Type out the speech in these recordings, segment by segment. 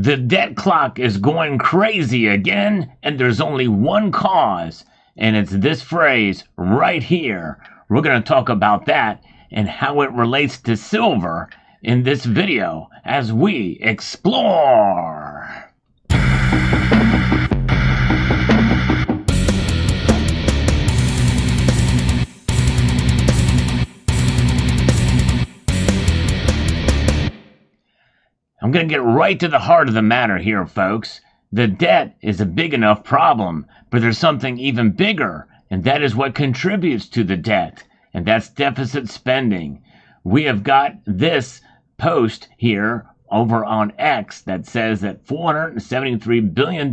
The debt clock is going crazy again, and there's only one cause, and it's this phrase right here. We're going to talk about that and how it relates to silver in this video as we explore. I'm going to get right to the heart of the matter here, folks. The debt is a big enough problem, but there's something even bigger, and that is what contributes to the debt, and that's deficit spending. We have got this post here over on X that says that $473 billion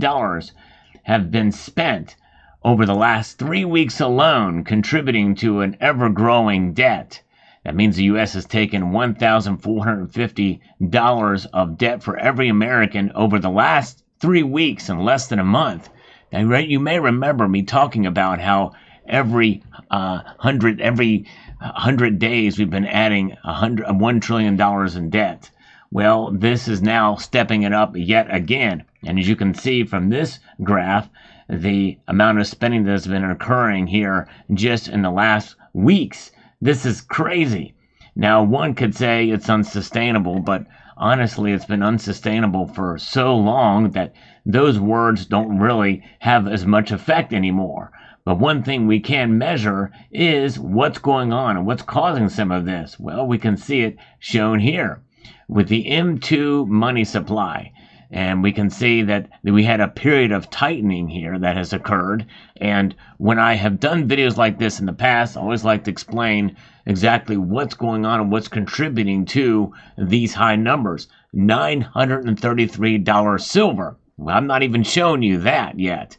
have been spent over the last 3 weeks alone, contributing to an ever-growing debt. That means the U.S. has taken $1,450 of debt for every American over the last 3 weeks in less than a month. Now, you may remember me talking about how every 100 days we've been adding $1 trillion in debt. Well, this is now stepping it up yet again. And as you can see from this graph, the amount of spending that has been occurring here just in the last weeks. This is crazy. Now, one could say it's unsustainable, but honestly, it's been unsustainable for so long that those words don't really have as much effect anymore. But one thing we can measure is what's going on and what's causing some of this. Well, we can see it shown here with the M2 money supply. And we can see that we had a period of tightening here that has occurred. And when I have done videos like this in the past, I always like to explain exactly what's going on and what's contributing to these high numbers. $933 silver. Well, I'm not even showing you that yet.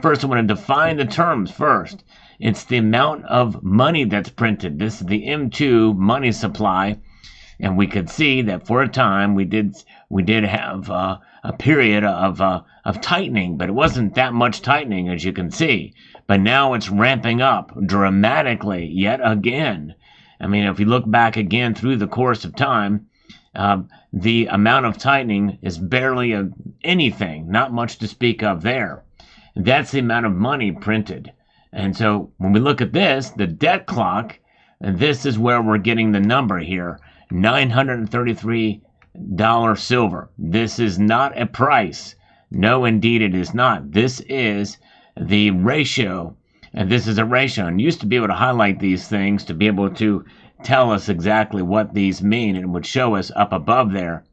First, I want to define the terms first. It's the amount of money that's printed. This is the M2 money supply. And we could see that for a time we did have a period of tightening, but it wasn't that much tightening, as you can see. But now it's ramping up dramatically yet again. I mean, if you look back again through the course of time, the amount of tightening is barely anything, not much to speak of there. That's the amount of money printed. And so when we look at this, the debt clock, this is where we're getting the number here. $933 silver. This is not a price. No, indeed it is not. This is the ratio, and this is a ratio. And you used to be able to highlight these things to be able to tell us exactly what these mean, and it would show us up above there.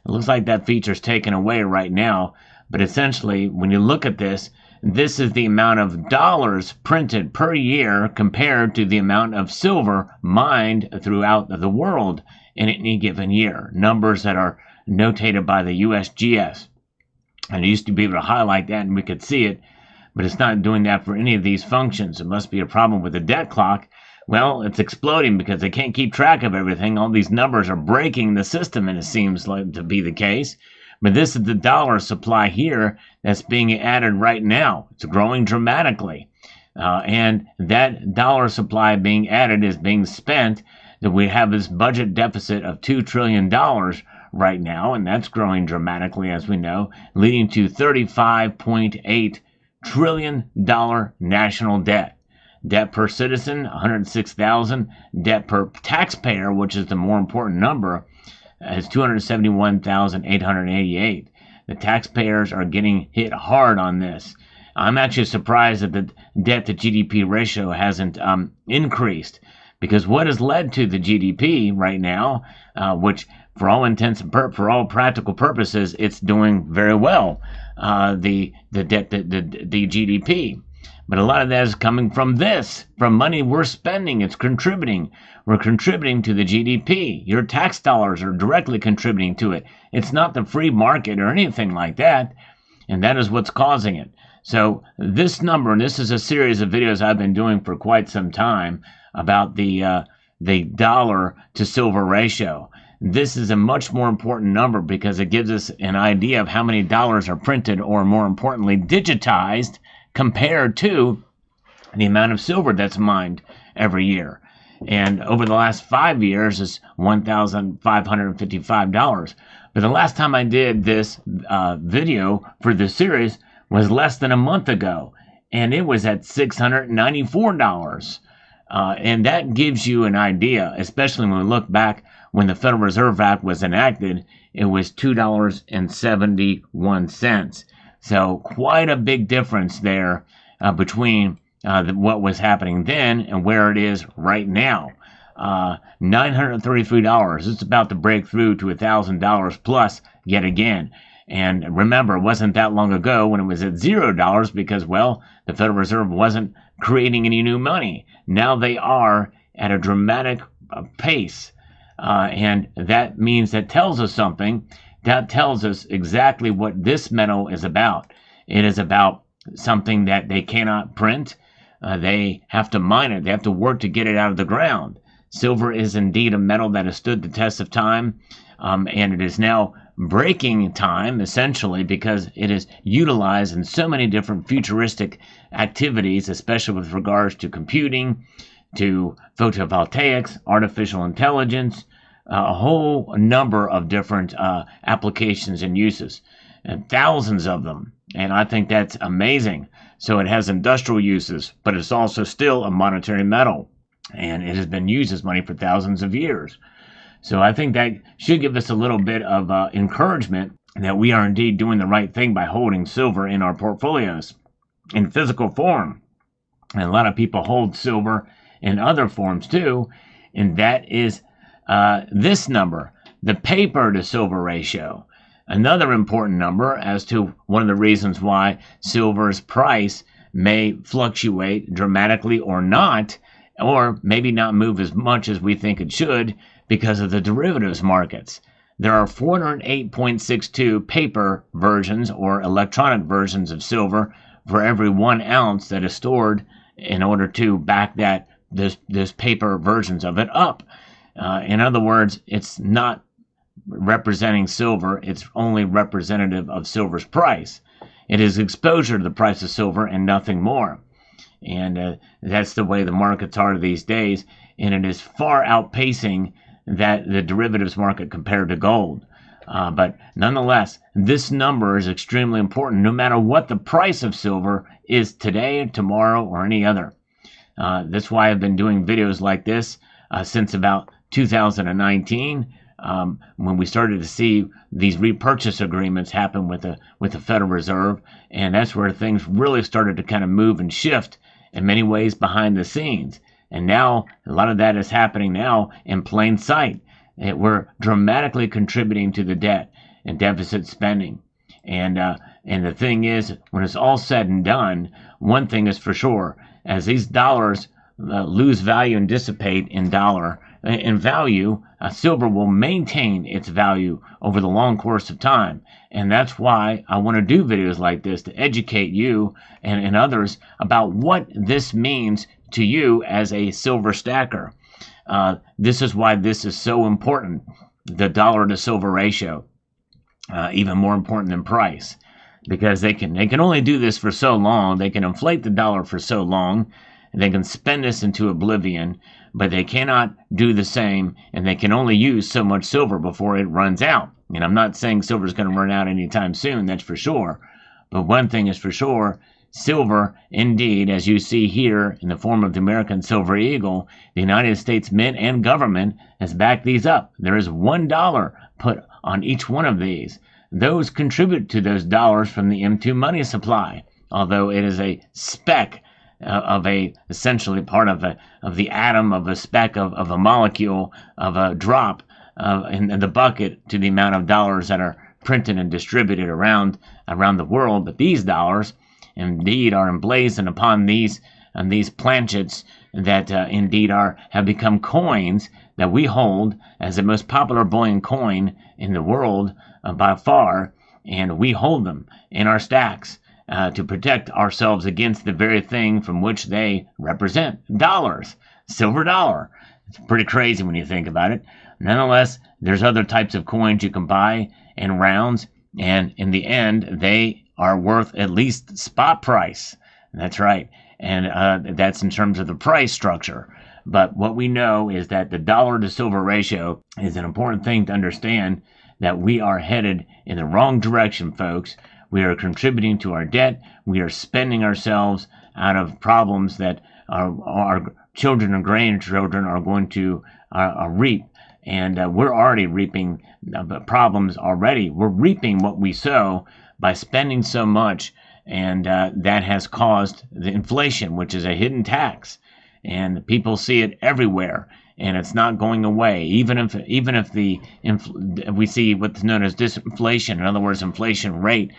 It looks like that feature's taken away right now, but essentially, when you look at this, this is the amount of dollars printed per year compared to the amount of silver mined throughout the world in any given year. Numbers that are notated by the USGS. And it used to be able to highlight that and we could see it, but it's not doing that for any of these functions. It must be a problem with the debt clock. Well, it's exploding because they can't keep track of everything. All these numbers are breaking the system, and it seems like to be the case. But this is the dollar supply here that's being added right now. It's growing dramatically. And that dollar supply being added is being spent. That we have this budget deficit of $2 trillion right now, and that's growing dramatically, as we know, leading to $35.8 trillion national debt. Debt per citizen, $106,000. Debt per taxpayer, which is the more important number, is $271,888. The taxpayers are getting hit hard on this. I'm actually surprised that the debt to GDP ratio hasn't increased, because what has led to the GDP right now, which for all intents and for all practical purposes, it's doing very well, the debt, the GDP. But a lot of that is coming from money we're spending. It's contributing. We're contributing to the GDP. Your tax dollars are directly contributing to it. It's not the free market or anything like that. And that is what's causing it. So this number, and this is a series of videos I've been doing for quite some time about the dollar to silver ratio. This is a much more important number because it gives us an idea of how many dollars are printed, or more importantly, digitized, compared to the amount of silver that's mined every year. And over the last 5 years is $1,555. But the last time I did this video for this series was less than a month ago, and it was at $694. And that gives you an idea, especially when we look back when the Federal Reserve Act was enacted, it was $2.71. So quite a big difference there between what was happening then and where it is right now. $933. It's about to break through to $1,000 plus yet again. And remember, it wasn't that long ago when it was at $0 because, well, the Federal Reserve wasn't creating any new money. Now they are at a dramatic pace. And that means that tells us something. That tells us exactly what this metal is about. It is about something that they cannot print. They have to mine it. They have to work to get it out of the ground. Silver is indeed a metal that has stood the test of time, and it is now breaking time, essentially, because it is utilized in so many different futuristic activities, especially with regards to computing, to photovoltaics, artificial intelligence, a whole number of different applications and uses, and thousands of them. And I think that's amazing. So it has industrial uses, but it's also still a monetary metal. And it has been used as money for thousands of years. So I think that should give us a little bit of encouragement that we are indeed doing the right thing by holding silver in our portfolios in physical form. And a lot of people hold silver in other forms too, and that is this number, the paper to silver ratio. Another important number as to one of the reasons why silver's price may fluctuate dramatically or not, or maybe not move as much as we think it should because of the derivatives markets. There are 408.62 paper versions or electronic versions of silver for every 1 ounce that is stored in order to back this paper versions of it up. In other words, it's not representing silver, it's only representative of silver's price. It is exposure to the price of silver and nothing more. And that's the way the markets are these days, and it is far outpacing the derivatives market compared to gold. But nonetheless, this number is extremely important no matter what the price of silver is today, tomorrow, or any other. That's why I've been doing videos like this since about 2019, when we started to see these repurchase agreements happen with the Federal Reserve, and that's where things really started to kind of move and shift in many ways behind the scenes. And now a lot of that is happening now in plain sight. We're dramatically contributing to the debt and deficit spending. And the thing is, when it's all said and done, one thing is for sure: as these dollars lose value and dissipate in value, silver will maintain its value over the long course of time. And that's why I want to do videos like this to educate you and others about what this means to you as a silver stacker. This is why this is so important, the dollar to silver ratio, even more important than price, because they can only do this for so long. They can inflate the dollar for so long, and they can spend this into oblivion, but they cannot do the same, and they can only use so much silver before it runs out. And I'm not saying silver is going to run out anytime soon, that's for sure. But one thing is for sure: silver, indeed, as you see here in the form of the American Silver Eagle, the United States Mint and government has backed these up. There is $1 put on each one of these. Those contribute to those dollars from the M2 money supply, although it is a speck of essentially part of the atom of a speck of a molecule of a drop in the bucket to the amount of dollars that are printed and distributed around the world. But these dollars indeed are emblazoned upon these planchets that indeed have become coins that we hold as the most popular bullion coin in the world by far, and we hold them in our stacks to protect ourselves against the very thing from which they represent: dollars, silver dollar. It's pretty crazy when you think about it. Nonetheless, there's other types of coins you can buy in rounds, and in the end, they are worth at least spot price. That's right. And that's in terms of the price structure. But what we know is that the dollar to silver ratio is an important thing to understand, that we are headed in the wrong direction, folks. We are contributing to our debt. We are spending ourselves out of problems that our children and grandchildren are going to reap. And we're already reaping problems already. We're reaping what we sow by spending so much, and that has caused the inflation, which is a hidden tax, and people see it everywhere, and it's not going away. Even if we see what's known as disinflation, in other words, inflation rate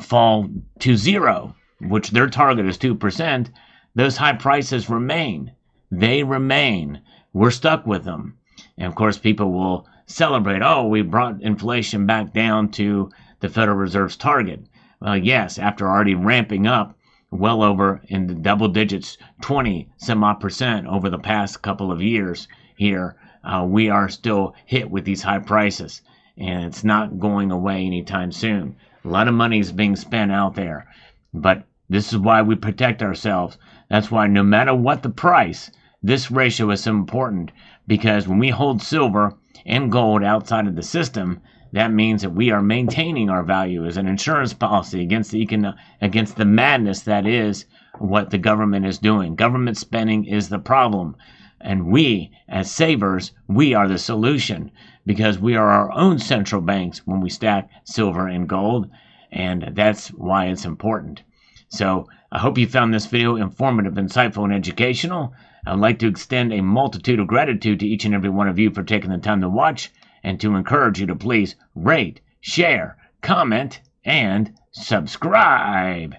fall to zero, which their target is 2%, those high prices remain. They remain. We're stuck with them. And of course, people will celebrate, oh, we brought inflation back down to the Federal Reserve's target. Well, yes, after already ramping up well over in the double digits, 20 some odd percent over the past couple of years here, we are still hit with these high prices, and it's not going away anytime soon. A lot of money is being spent out there, but this is why we protect ourselves. That's why no matter what the price, this ratio is so important, because when we hold silver and gold outside of the system, that means that we are maintaining our value as an insurance policy against the madness that is what the government is doing. Government spending is the problem, and we, as savers, we are the solution, because we are our own central banks when we stack silver and gold, and that's why it's important. So I hope you found this video informative, insightful, and educational. I would like to extend a multitude of gratitude to each and every one of you for taking the time to watch, and to encourage you to please rate, share, comment, and subscribe.